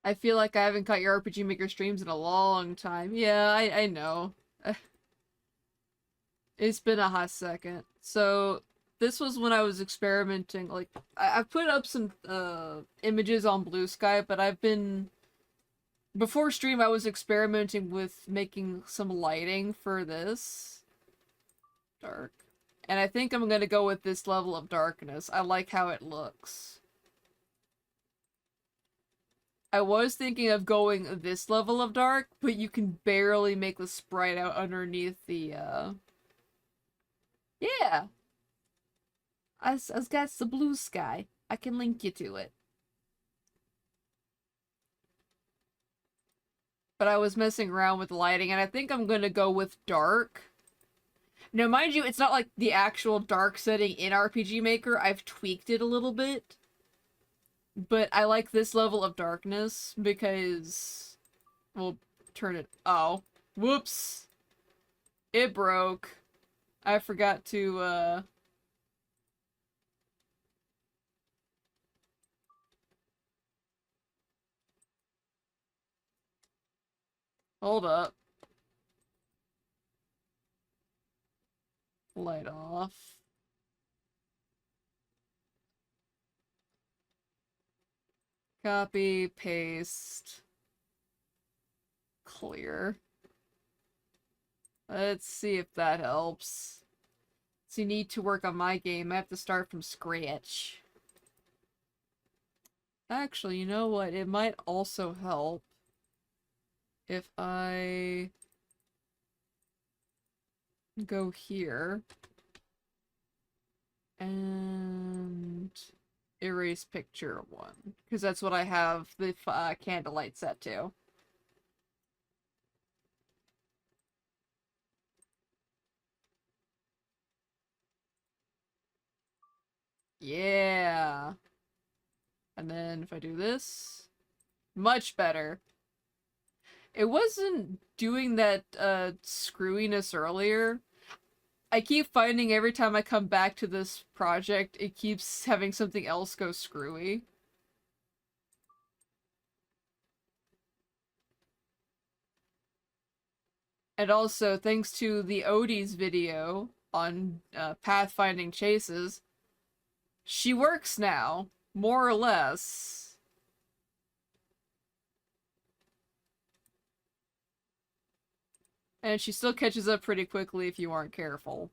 I feel like I haven't caught your RPG Maker streams in a long time. Yeah, I know. It's been a hot second. So, this was when I was experimenting. Like, I put up some images on Blue Sky, but I've been... Before stream, I was experimenting with making some lighting for this. Dark. And I think I'm gonna go with this level of darkness. I like how it looks. I was thinking of going this level of dark, but you can barely make the sprite out underneath the, Yeah! I've got the Blue Sky. I can link you to it. But I was messing around with lighting, and I think I'm gonna go with dark. Now, mind you, it's not like the actual dark setting in RPG Maker. I've tweaked it a little bit. But I like this level of darkness because... We'll turn it... Oh. Whoops. It broke. I forgot to, Hold up. Light off. Copy, paste. Clear. Let's see if that helps. So you need to work on my game. I have to start from scratch. Actually, you know what? It might also help if I go here and erase picture 1, because that's what I have the candlelight set to. Yeah. And then if I do this, much better. It wasn't doing that screwiness earlier. I keep finding every time I come back to this project, it keeps having something else go screwy. And also, thanks to the Odie's video on pathfinding chases, she works now, more or less. And she still catches up pretty quickly if you aren't careful.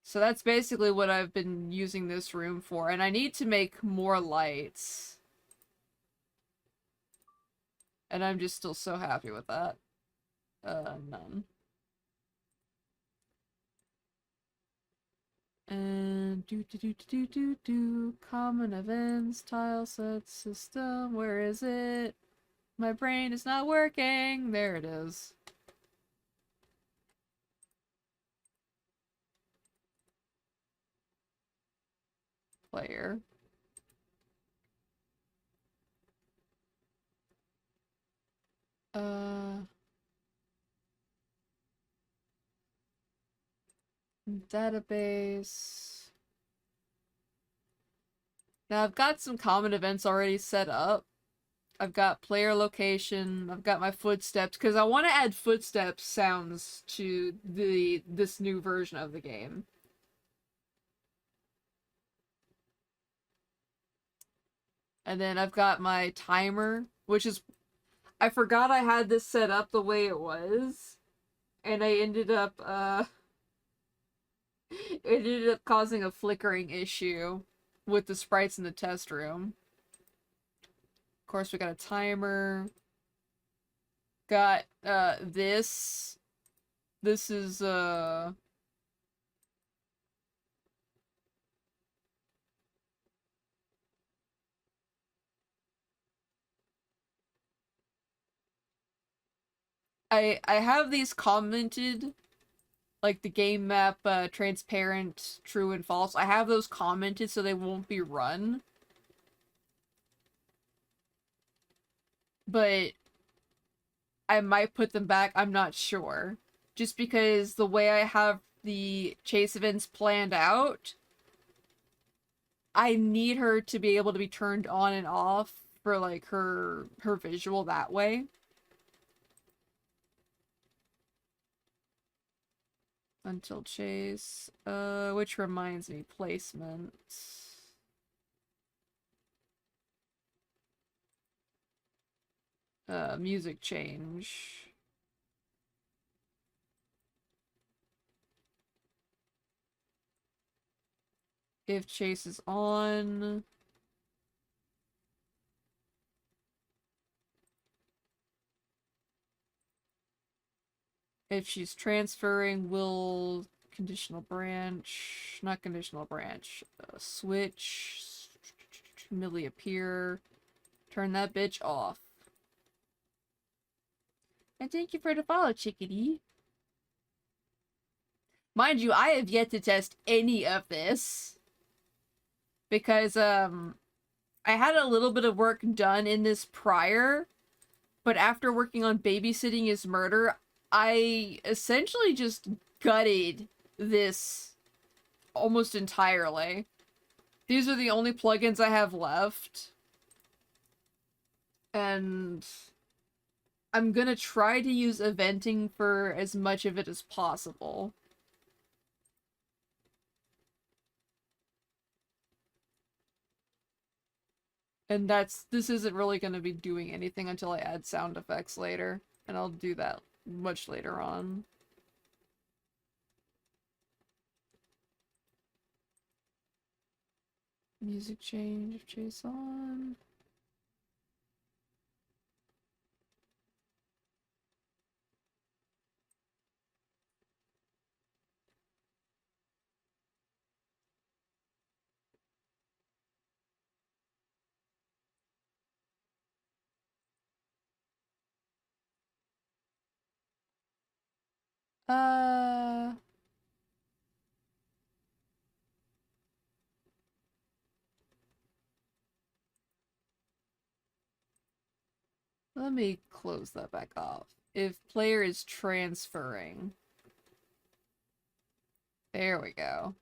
So that's basically what I've been using this room for, and I need to make more lights. And I'm just still so happy with that. None. And common events, tile set system, where is it? My brain is not working. There it is. Player. Database. Now I've got some common events already set up. I've got player location, I've got my footsteps, because I want to add footsteps sounds to this new version of the game. And then I've got my timer, which is... I forgot I had this set up the way it was. And I ended up, it ended up causing a flickering issue with the sprites in the test room. Of course, we got a timer. Got, this. This is, I have these commented, like the game map, transparent, true and false. I have those commented so they won't be run. But I might put them back, I'm not sure. Just because the way I have the chase events planned out, I need her to be able to be turned on and off for like her visual that way. Until chase. Which reminds me, placement. Music change. If chase is on. If she's transferring, will conditional branch, not conditional branch, switch, Millie appear, turn that bitch off. And thank you for the follow, chickadee. Mind you, I have yet to test any of this. Because, I had a little bit of work done in this prior, but after working on Babysitting is Murder, I essentially just gutted this almost entirely. These are the only plugins I have left. And I'm gonna try to use eventing for as much of it as possible. And this isn't really gonna be doing anything until I add sound effects later. And I'll do that much later on. Music change, chase on. Let me close that back off. If player is transferring. There we go.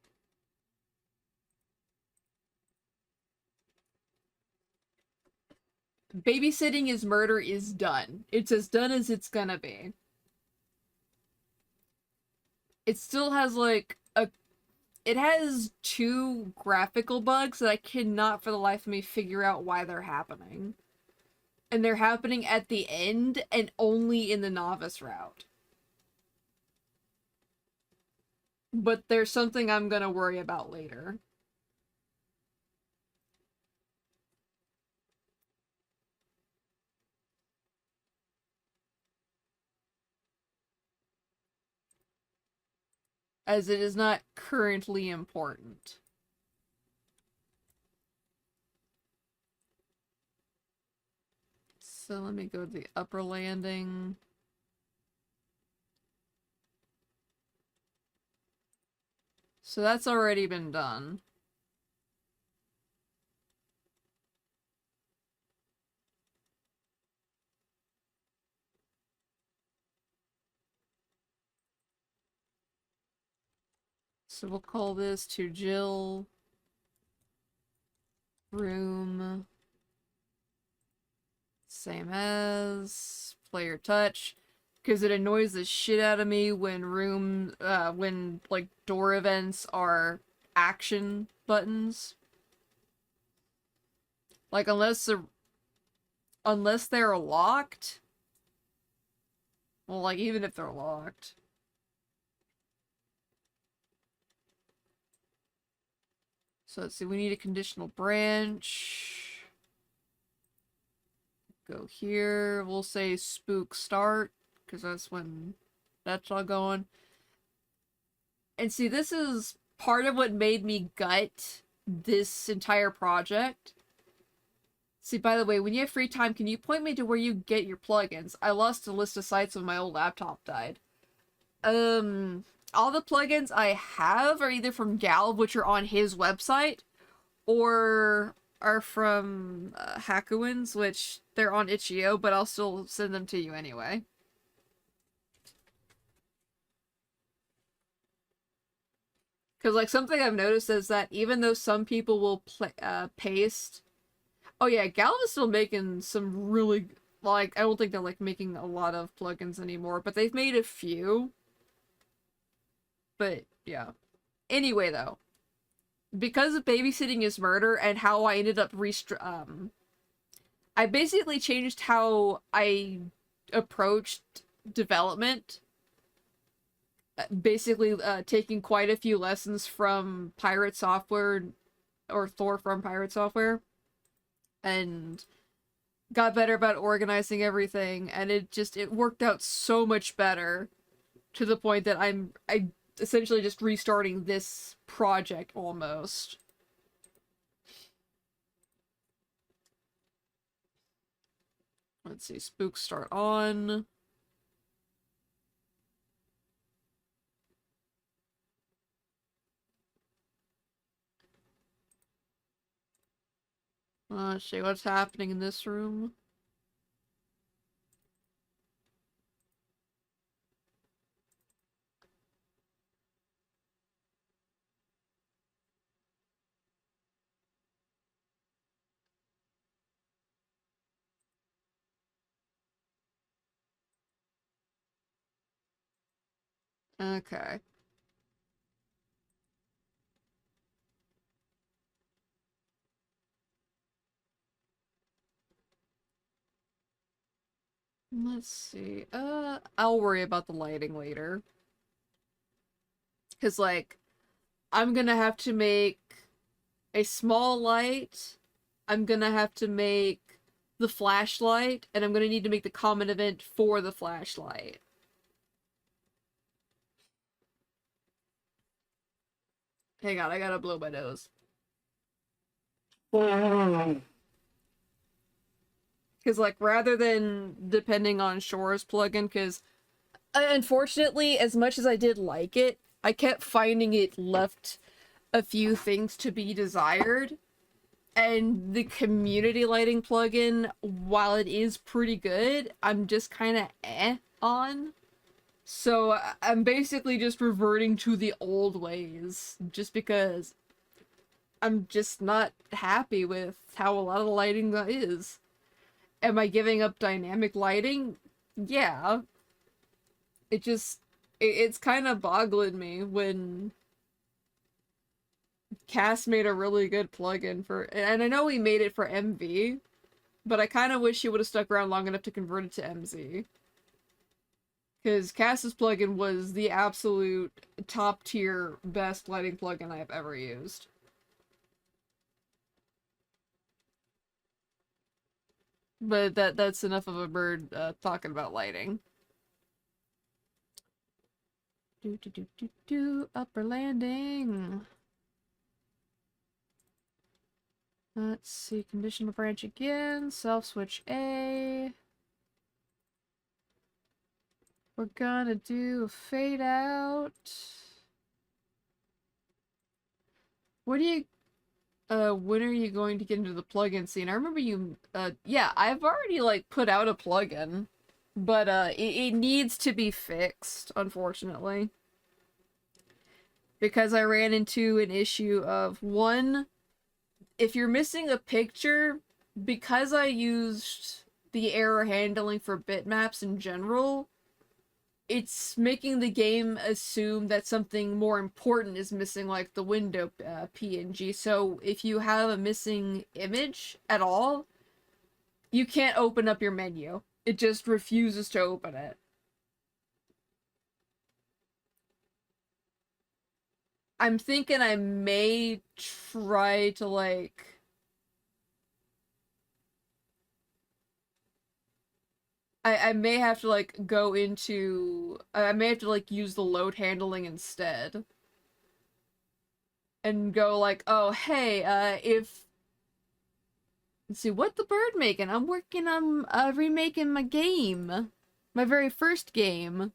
Babysitting is Murder is done. It's as done as it's gonna be. It still has like it has two graphical bugs that I cannot for the life of me figure out why they're happening. And they're happening at the end and only in the novice route. But there's something I'm gonna worry about later. As it is not currently important. So let me go to the upper landing. So that's already been done. So we'll call this to Jill. Room. Same as player touch. Because it annoys the shit out of me when when like door events are action buttons. Like unless they're locked. Well, like even if they're locked. So let's see, we need a conditional branch. Go here. We'll say spook start, because that's when that's all going. And see, this is part of what made me gut this entire project. See, by the way, when you have free time, can you point me to where you get your plugins? I lost a list of sites when my old laptop died. All the plugins I have are either from Galv, which are on his website, or are from Hakuins, which they're on itch.io, but I'll still send them to you anyway. Because, like, something I've noticed is that even though some people will paste. Oh, yeah, Galv is still making some really. Like, I don't think they're, like, making a lot of plugins anymore, but they've made a few. But, yeah. Anyway, though, because of Babysitting is Murder and how I ended up I basically changed how I approached development, basically taking quite a few lessons from Pirate Software or Thor from Pirate Software, and got better about organizing everything, and it worked out so much better to the point that I essentially just restarting this project almost. Let's see, spooks start on. Let's see what's happening in this room. Okay. Let's see. I'll worry about the lighting later. Cause like, I'm gonna have to make a small light. I'm gonna have to make the flashlight, and I'm gonna need to make the common event for the flashlight. Hang on, I gotta blow my nose. Because, like, rather than depending on Shore's plugin, because unfortunately, as much as I did like it, I kept finding it left a few things to be desired. And the community lighting plugin, while it is pretty good, I'm just kind of on. So I'm basically just reverting to the old ways, just because I'm just not happy with how a lot of the lighting is. Am I giving up dynamic lighting? Yeah. It's kind of boggling me when Cass made a really good plugin for, and I know he made it for MV, but I kind of wish he would have stuck around long enough to convert it to MZ. Because Cass's plugin was the absolute top tier best lighting plugin I've ever used. But that's enough of a bird talking about lighting. Upper landing. Let's see, conditional branch again, self switch A. We're gonna do a fade out. What do you, when are you going to get into the plugin scene? I remember you, yeah, I've already, like, put out a plugin, but, it needs to be fixed, unfortunately. Because I ran into an issue of, one, if you're missing a picture, because I used the error handling for bitmaps in general, it's making the game assume that something more important is missing, like the window PNG. So if you have a missing image at all, you can't open up your menu. It just refuses to open it. I'm thinking I may try to, like, I may have to, like, go into, I may have to, like, use the load handling instead. And go like, oh, hey, if, let's see, what the bird making? I'm working on, remaking my game. My very first game.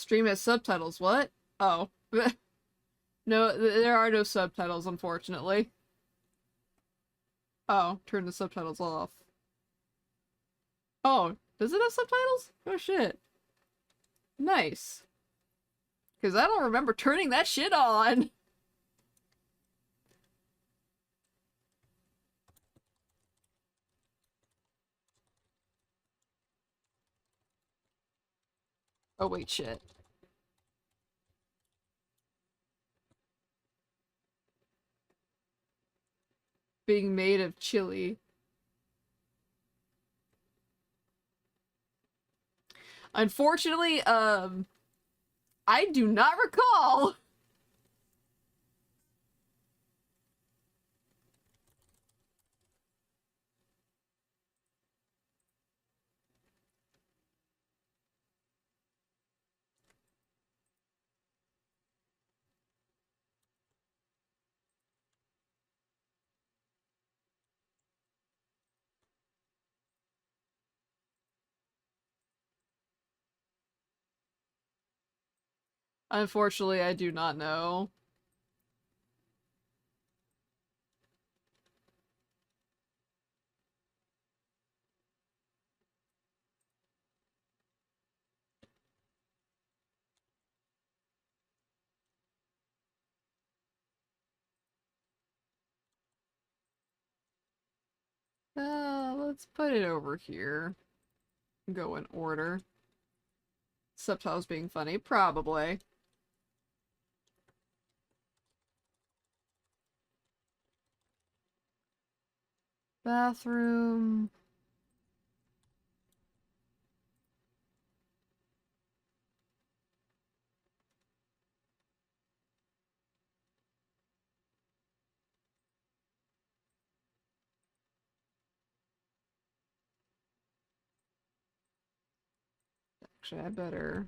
Stream has subtitles, what? Oh. No, there are no subtitles, unfortunately. Oh, turn the subtitles off. Oh, does it have subtitles? Oh shit. Nice. Because I don't remember turning that shit on. Oh wait, shit. Being made of chili. Unfortunately, I do not recall. Unfortunately, I do not know. Let's put it over here. Go in order. Subtitles being funny, probably. Bathroom. Actually, I better...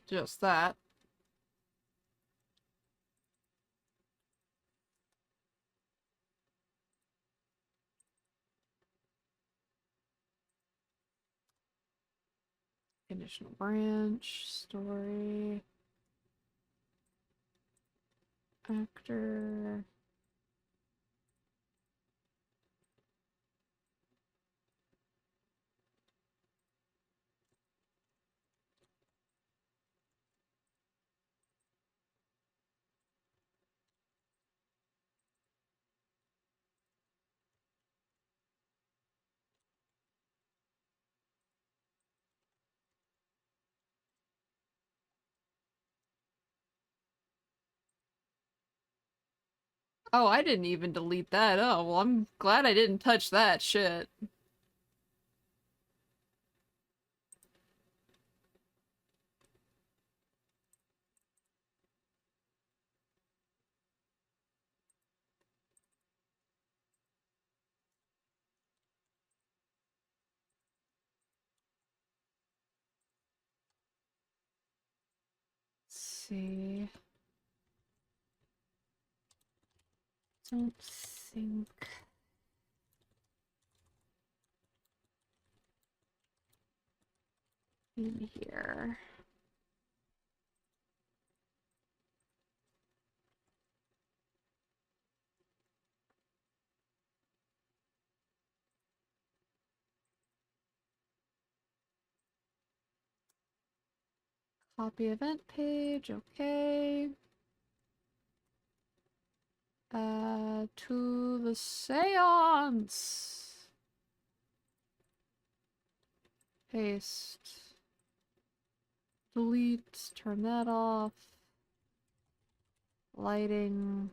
Just that. Conditional branch. Story. Actor. Oh, I didn't even delete that. Oh, well, I'm glad I didn't touch that shit. Let's see. Don't think... in here. Copy event page, okay. To the seance. Paste. Delete, turn that off. Lighting.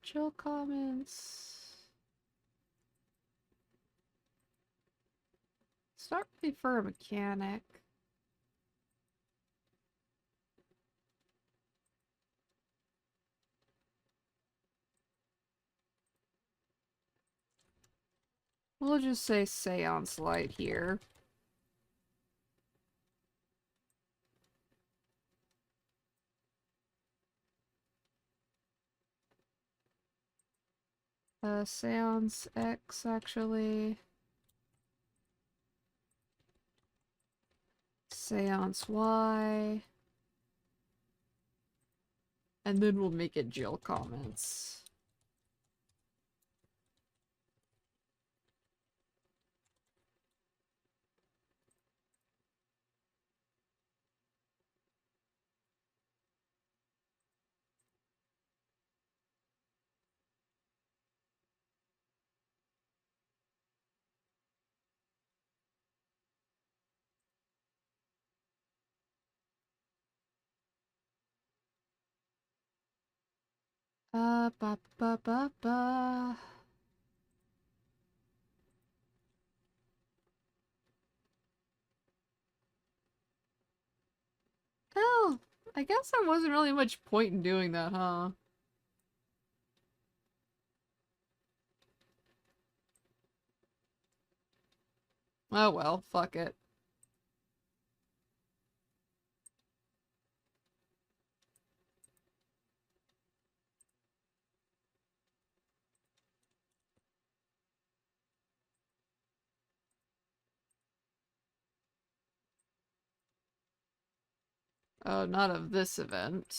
Chill comments. Start for a mechanic. We'll just say seance light here. Seance X, actually. Seance Y. And then we'll make it Jill comments. Ba ba ba ba. Oh, I guess there wasn't really much point in doing that, huh? Oh well, fuck it. Oh, not of this event.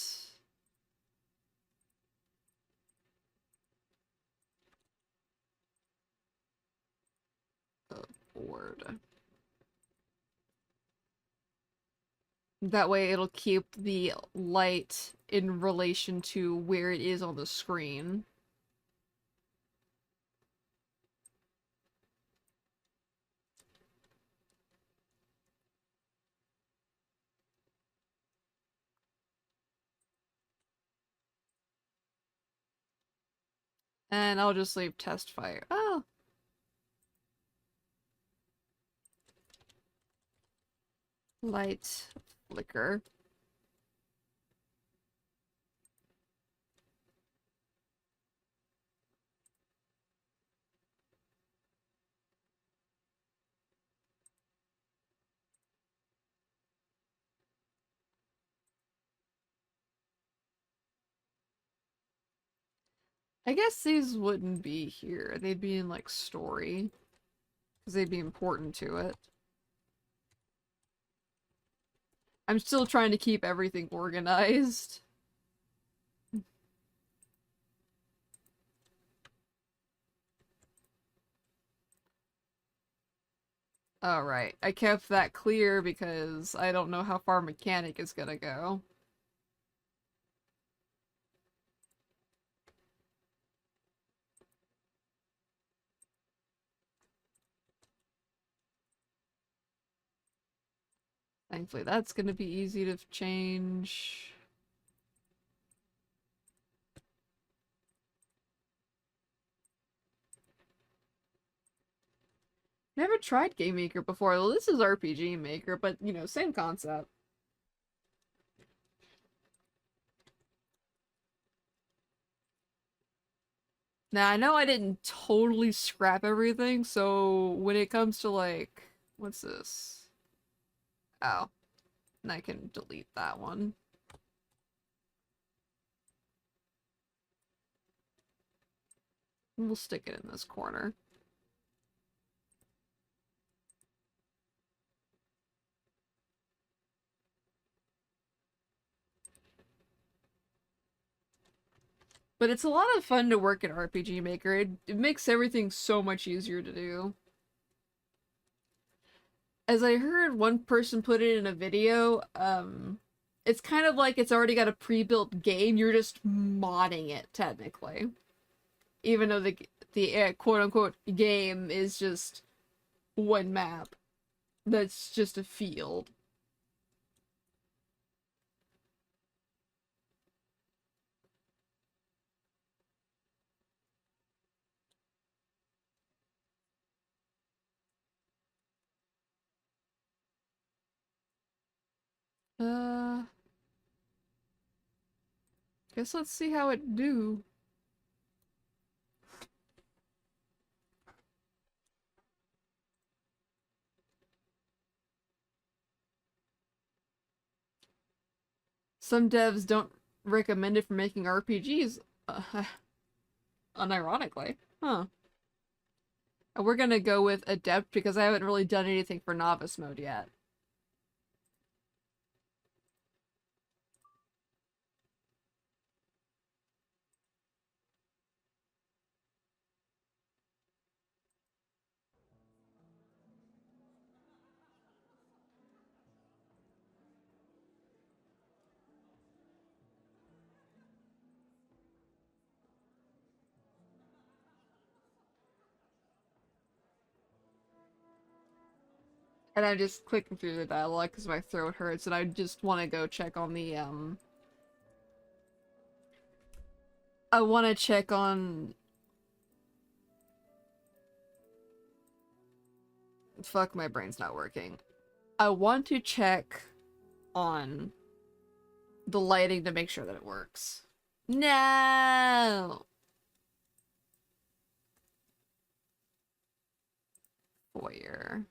Oh, board. That way it'll keep the light in relation to where it is on the screen. And I'll just leave test fire. Oh! Light flicker. I guess these wouldn't be here. They'd be in, like, story. Because they'd be important to it. I'm still trying to keep everything organized. Alright, I kept that clear because I don't know how far mechanic is gonna go. Thankfully that's gonna be easy to change. Never tried Game Maker before. Well, this is RPG Maker, but, you know, same concept. Now, I know I didn't totally scrap everything, so when it comes to, like, what's this? Oh, and I can delete that one. We'll stick it in this corner. But it's a lot of fun to work in RPG Maker. It makes everything so much easier to do. As I heard one person put it in a video, it's kind of like it's already got a pre-built game. You're just modding it, technically. Even though the quote-unquote game is just one map. That's just a field. Uh, guess let's see how it do. Some devs don't recommend it for making RPGs, unironically. Huh. We're gonna go with Adept because I haven't really done anything for Novice mode yet. And I'm just clicking through the dialogue because my throat hurts and I just want to go check on the, I want to check on... Fuck, my brain's not working. I want to check on the lighting to make sure that it works. No! Foyer.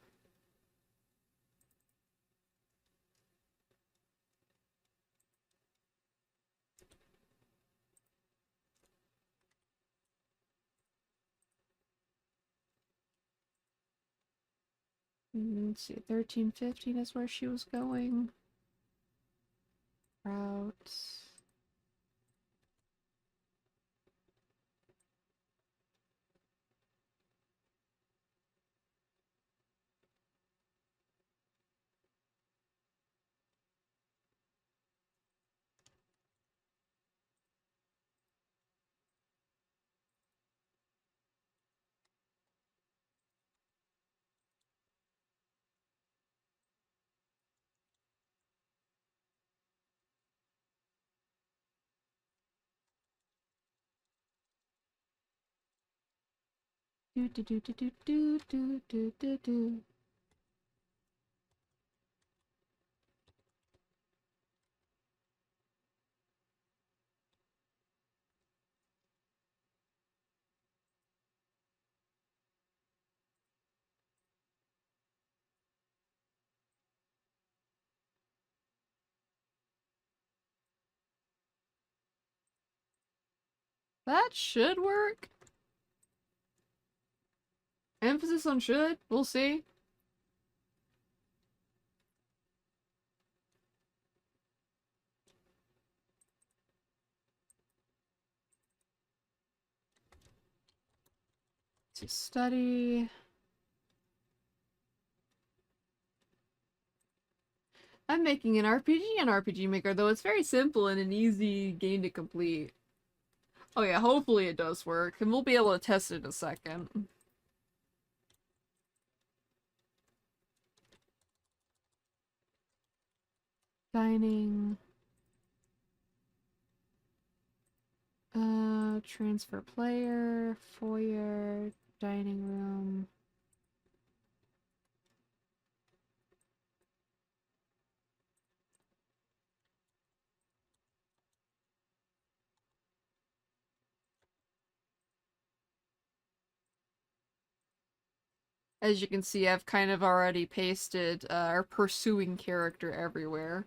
Let's see, 1315 is where she was going. Route. Do do do do do do do do do do. That should work. Emphasis on should. We'll see. To study. I'm making an RPG in RPG Maker, though it's very simple and an easy game to complete. Oh yeah, hopefully it does work, and we'll be able to test it in a second. Dining. Transfer player, foyer, dining room. As you can see, I've kind of already pasted our pursuing character everywhere.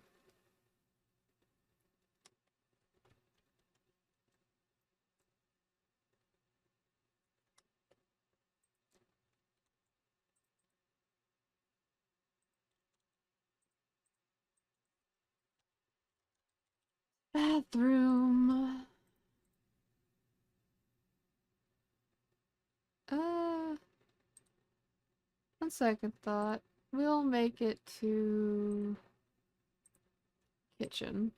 Bathroom. Uh, on second thought, we'll make it to kitchen.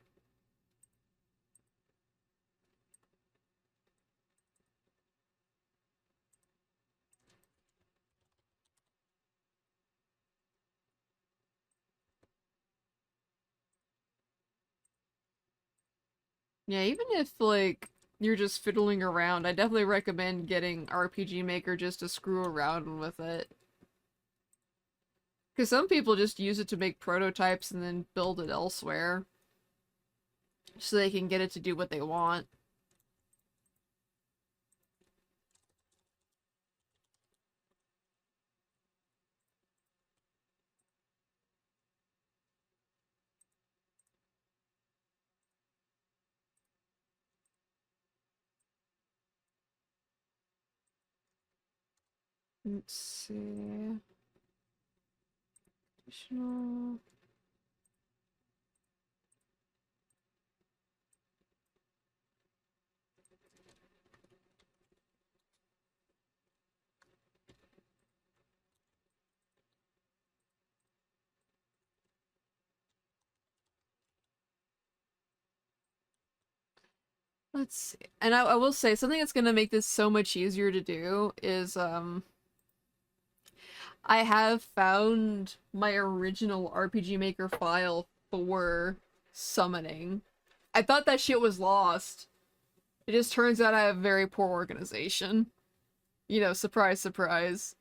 Yeah, even if, like, you're just fiddling around, I definitely recommend getting RPG Maker just to screw around with it. Because some people just use it to make prototypes and then build it elsewhere. So they can get it to do what they want. Let's see. Additional. Let's see. And I will say something that's gonna make this so much easier to do is I have found my original RPG Maker file for summoning. I thought that shit was lost. It just turns out I have very poor organization. You know, surprise, surprise.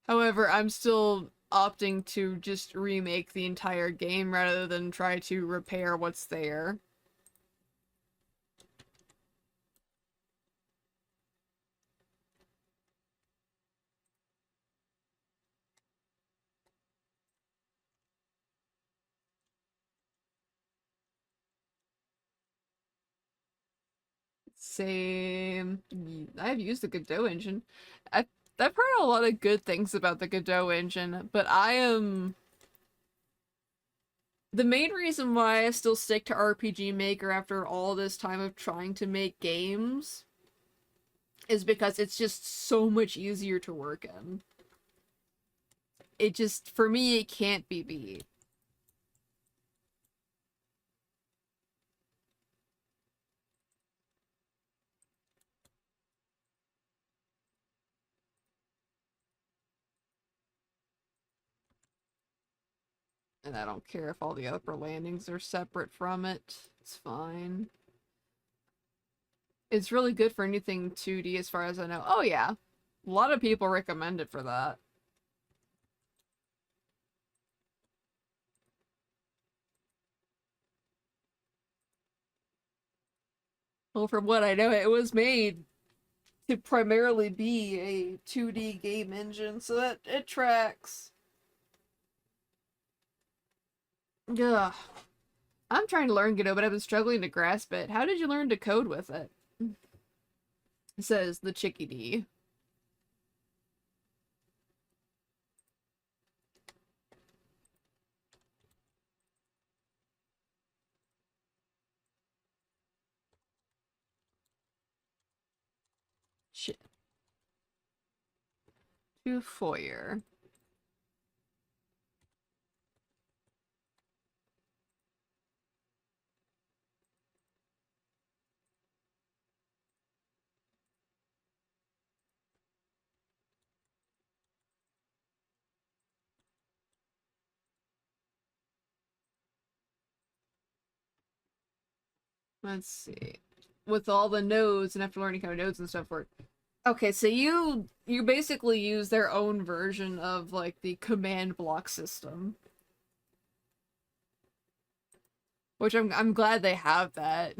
However, I'm still opting to just remake the entire game rather than try to repair what's there. Same. I've used the Godot engine. I've, I've heard a lot of good things about the Godot engine, but I am... The main reason why I still stick to RPG Maker after all this time of trying to make games is because it's just so much easier to work in. It just, for me, it can't be beat. And I don't care if all the upper landings are separate from it. It's fine. It's really good for anything 2D as far as I know. Oh yeah. A lot of people recommend it for that. Well, from what I know, it was made to primarily be a 2D game engine, so that it tracks. Ugh. I'm trying to learn Godot, but I've been struggling to grasp it. How did you learn to code with it? Says the chickadee. Shit. To foyer. Let's see. With all the nodes and after learning how nodes and stuff work. Okay, so you basically use their own version of like the command block system, which I'm glad they have that.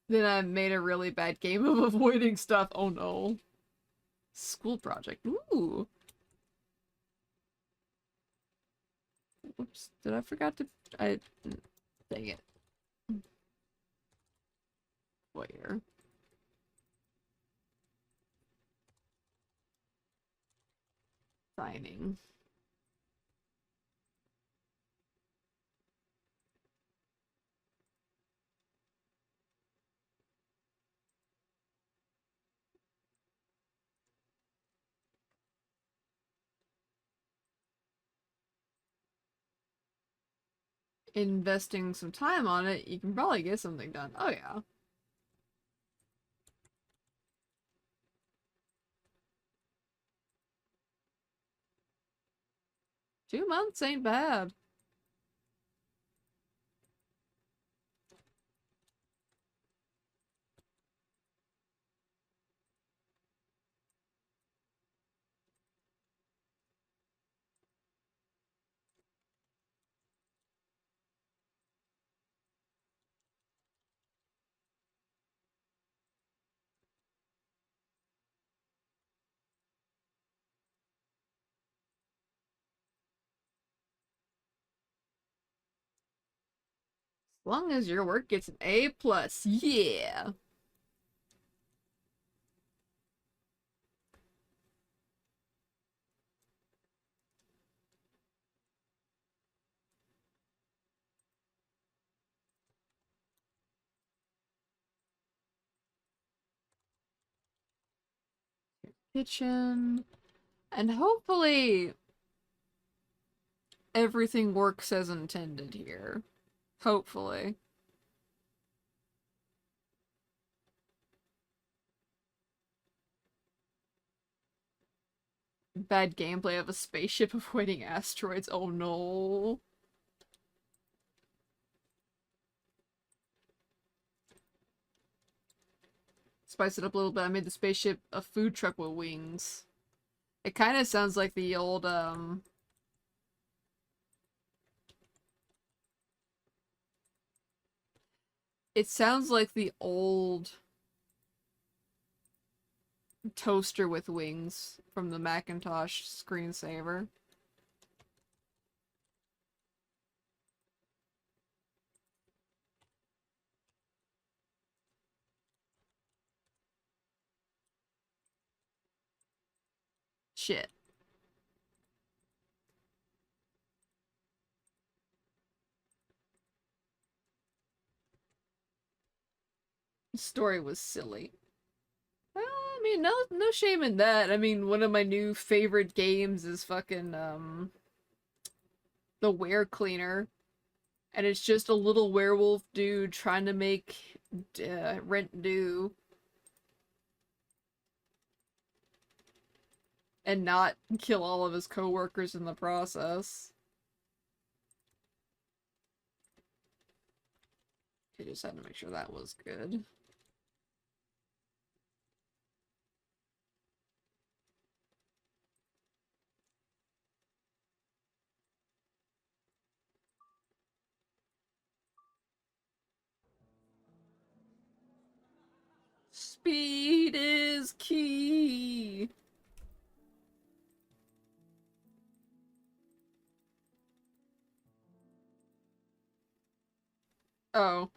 Then I made a really bad game of avoiding stuff. Oh no. School project. Ooh. Whoops. Did I forgot to I dang it. Where? Signing. Investing some time on it, you can probably get something done. Oh yeah. 2 months ain't bad. As long as your work gets an A plus, yeah. Kitchen. And hopefully everything works as intended here. Hopefully. Bad gameplay of a spaceship avoiding asteroids. Oh no. Spice it up a little bit. I made the spaceship a food truck with wings. It kind of sounds like the old, it sounds like the old toaster with wings from the Macintosh screensaver. Shit. The story was silly. Well, I mean, no shame in that. I mean, one of my new favorite games is fucking, the Were Cleaner. And it's just a little werewolf dude trying to make rent due. And not kill all of his coworkers in the process. I just had to make sure that was good. Speed is key. Oh.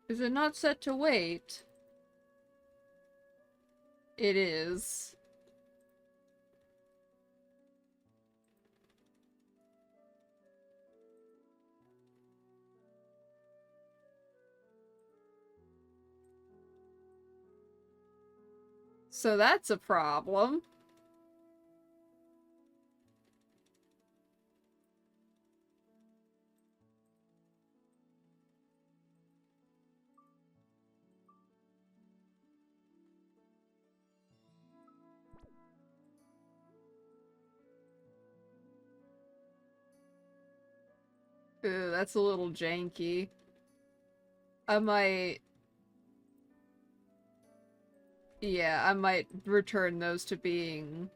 Is it not set to wait? It is. So that's a problem. Ooh, that's a little janky. I might... Yeah, I might return those to being...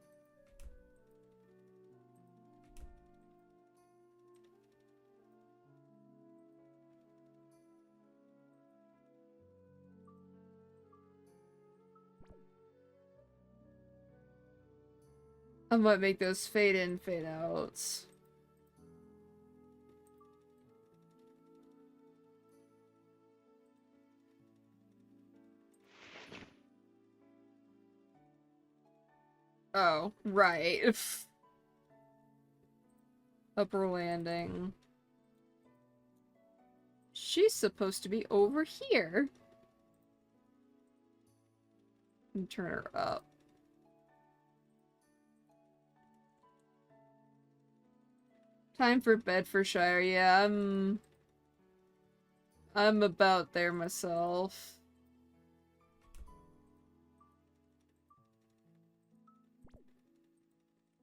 I might make those fade in, fade outs. Oh, right. Upper landing. She's supposed to be over here. And turn her up. Time for Bedfordshire. Yeah, I'm about there myself.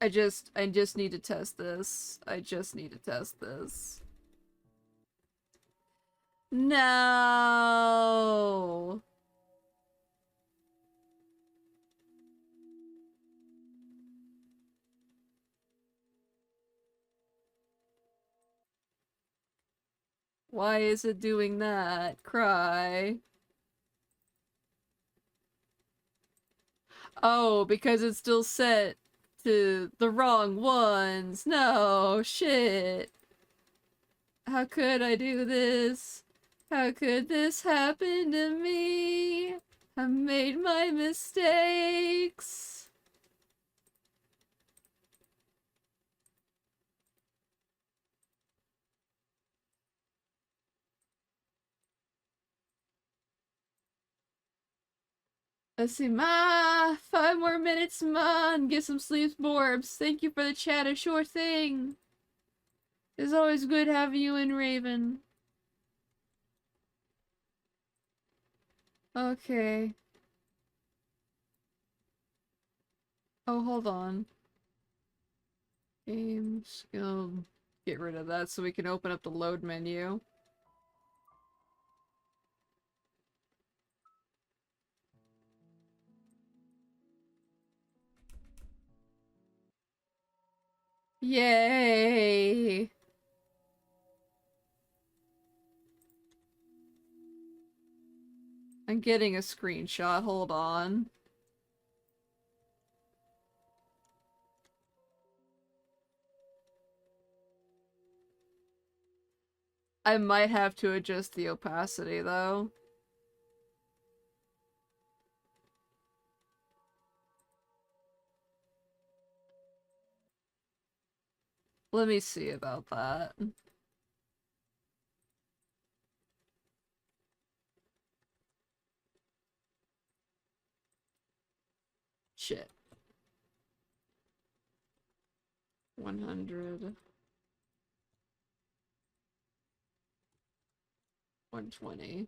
I just need to test this. I just need to test this. No. Why is it doing that? Cry. Oh, because it's still set to the wrong ones. No, shit. How could I do this? How could this happen to me? I made my mistakes. Let's see, ma! 5 more minutes, ma! And get some sleep, Borbs. Thank you for the chat, a sure thing. It's always good having you in, Raven. Okay. Oh, hold on. Game skill. Get rid of that so we can open up the load menu. Yay! I'm getting a screenshot, hold on. I might have to adjust the opacity, though. Let me see about that. Shit. 100. 120.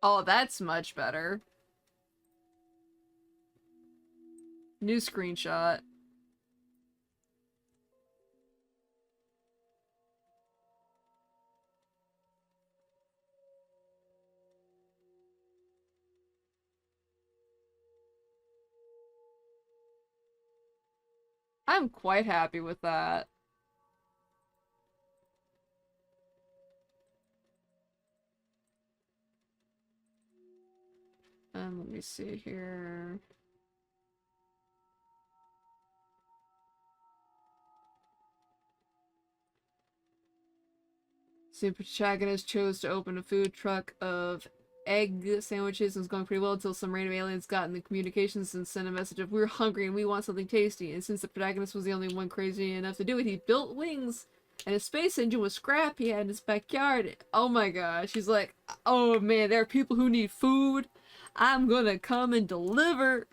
Oh, that's much better. New screenshot. I'm quite happy with that. Let me see here. So the protagonist chose to open a food truck of egg sandwiches and was going pretty well until some random aliens got in the communications and sent a message of we're hungry and we want something tasty. And since the protagonist was the only one crazy enough to do it, he built wings and a space engine with scrap he had in his backyard. Oh my gosh. He's like, oh man, there are people who need food. I'm gonna come and deliver.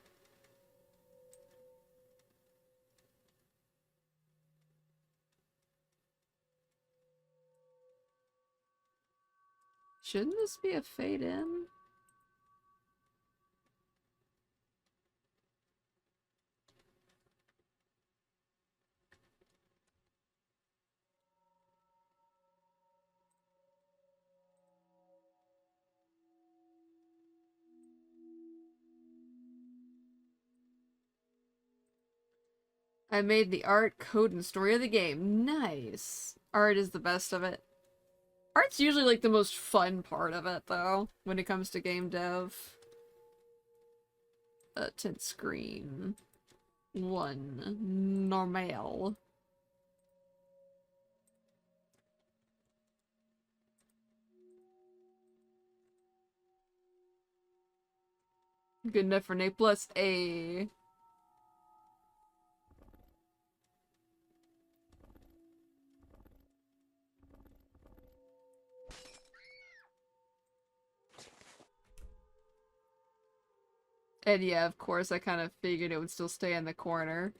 Shouldn't this be a fade in? I made the art, code, and story of the game. Nice. Art is the best of it. Art's usually like the most fun part of it, though, when it comes to game dev. Tint screen. 1. Normal. Good enough for an A+. A. And yeah, of course, I kind of figured it would still stay in the corner.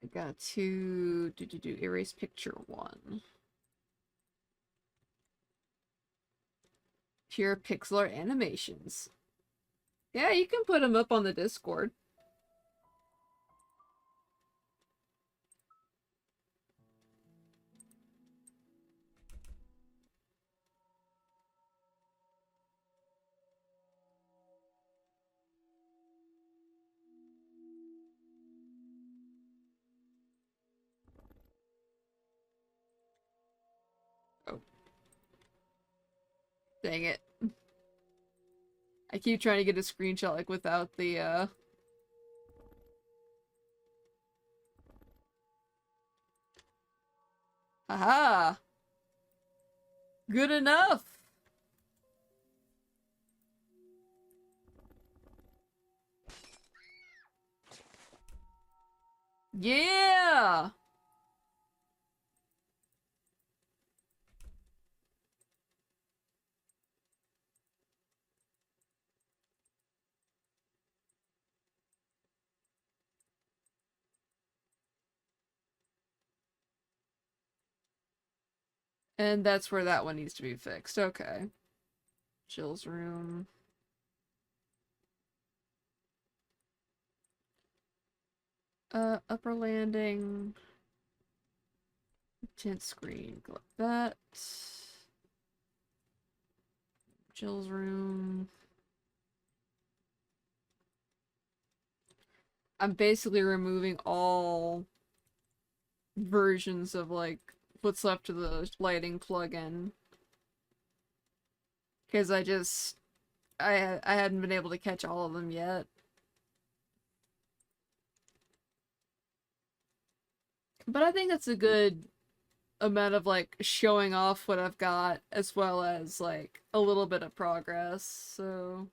I got to do erase picture 1. Pure pixel art animations. Yeah, you can put them up on the Discord. Oh, dang it. I keep trying to get a screenshot like without the Haha! Good enough! Yeah! And that's where that one needs to be fixed. Okay. Jill's room. Upper landing. Tint screen. Go like that. Jill's room. I'm basically removing all versions of, like, what's left of the lighting plugin. Because I hadn't been able to catch all of them yet. But I think that's a good amount of, like, showing off what I've got, as well as, like, a little bit of progress, so...